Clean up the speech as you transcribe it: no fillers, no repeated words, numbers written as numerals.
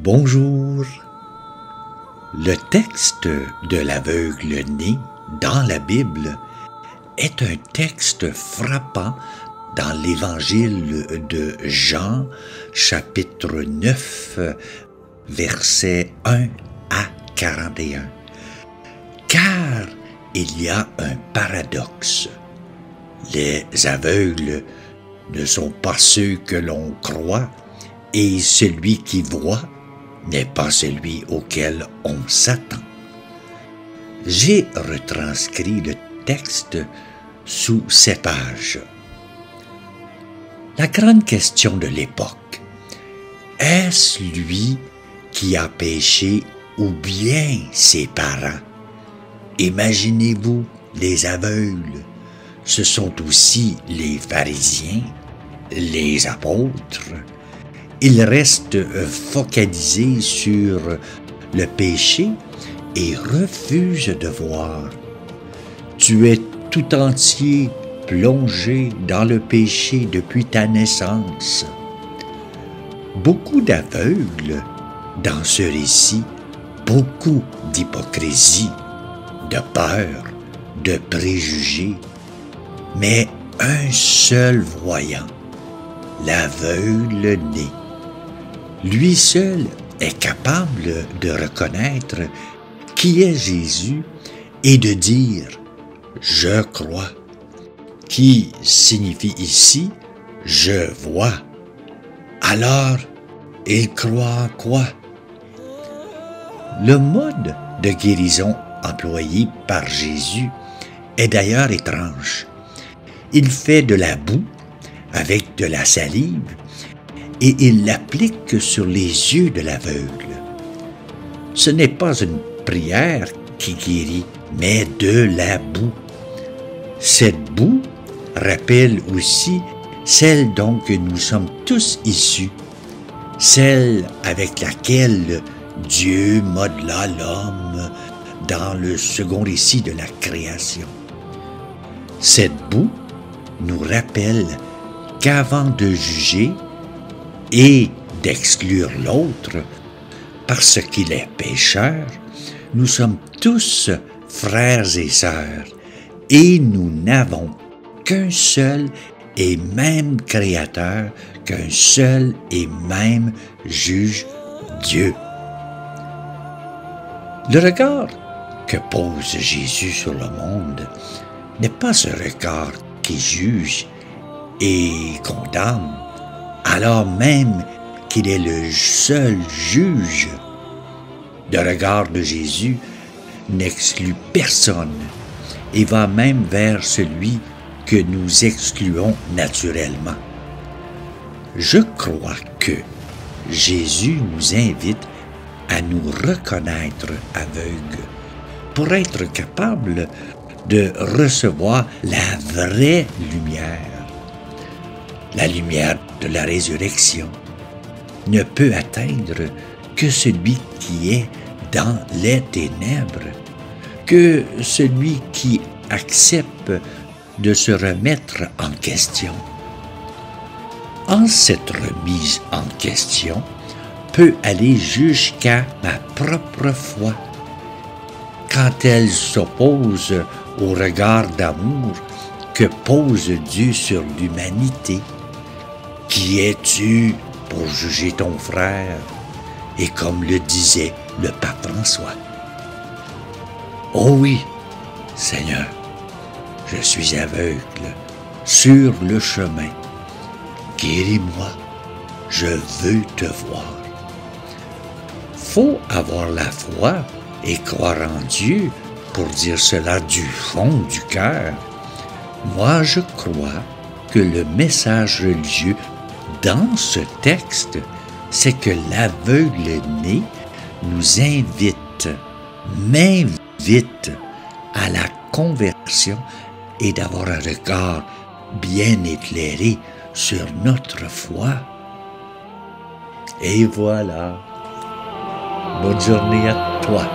Bonjour. Le texte de l'aveugle-né dans la Bible est un texte frappant dans l'Évangile de Jean, chapitre 9, versets 1 à 41. Car il y a un paradoxe. Les aveugles ne sont pas ceux que l'on croit, et celui qui voit n'est pas celui auquel on s'attend. J'ai retranscrit le texte sous ces pages. La grande question de l'époque, est-ce lui qui a péché ou bien ses parents? Imaginez-vous les aveugles, ce sont aussi les pharisiens, les apôtres. Ils restent focalisés sur le péché et refusent de voir. Tu es tout entier plongé dans le péché depuis ta naissance. Beaucoup d'aveugles dans ce récit, beaucoup d'hypocrisie, de peur, de préjugés, mais un seul voyant, l'aveugle-né. Lui seul est capable de reconnaître qui est Jésus et de dire « Je crois », qui signifie ici « Je vois ». Alors, il croit en quoi? Le mode de guérison employé par Jésus est d'ailleurs étrange. Il fait de la boue avec de la salive et il l'applique sur les yeux de l'aveugle. Ce n'est pas une prière qui guérit, mais de la boue. Cette boue rappelle aussi celle dont nous sommes tous issus, celle avec laquelle Dieu modela l'homme dans le second récit de la création. Cette boue nous rappelle qu'avant de juger et d'exclure l'autre, parce qu'il est pécheur, nous sommes tous frères et sœurs, et nous n'avons qu'un seul et même Créateur, qu'un seul et même juge, Dieu. Le regard que pose Jésus sur le monde n'est pas ce regard qui juge et condamne, alors même qu'il est le seul juge. Le regard de Jésus n'exclut personne et va même vers celui que nous excluons naturellement. Je crois que Jésus nous invite à nous reconnaître aveugles pour être capables de recevoir la vraie lumière. La lumière de la résurrection ne peut atteindre que celui qui est dans les ténèbres, que celui qui accepte de se remettre en question. En cette remise en question peut aller jusqu'à ma propre foi, quand elle s'oppose au regard d'amour que pose Dieu sur l'humanité. Qui es-tu pour juger ton frère? Et comme le disait le pape François. Oh oui, Seigneur, je suis aveugle sur le chemin. Guéris-moi, je veux te voir. Faut avoir la foi et croire en Dieu pour dire cela du fond du cœur. Moi, je crois que le message religieux dans ce texte, c'est que l'aveugle-né nous m'invite à la conversion et d'avoir un regard bien éclairé sur notre foi. Et voilà. Bonne journée à toi.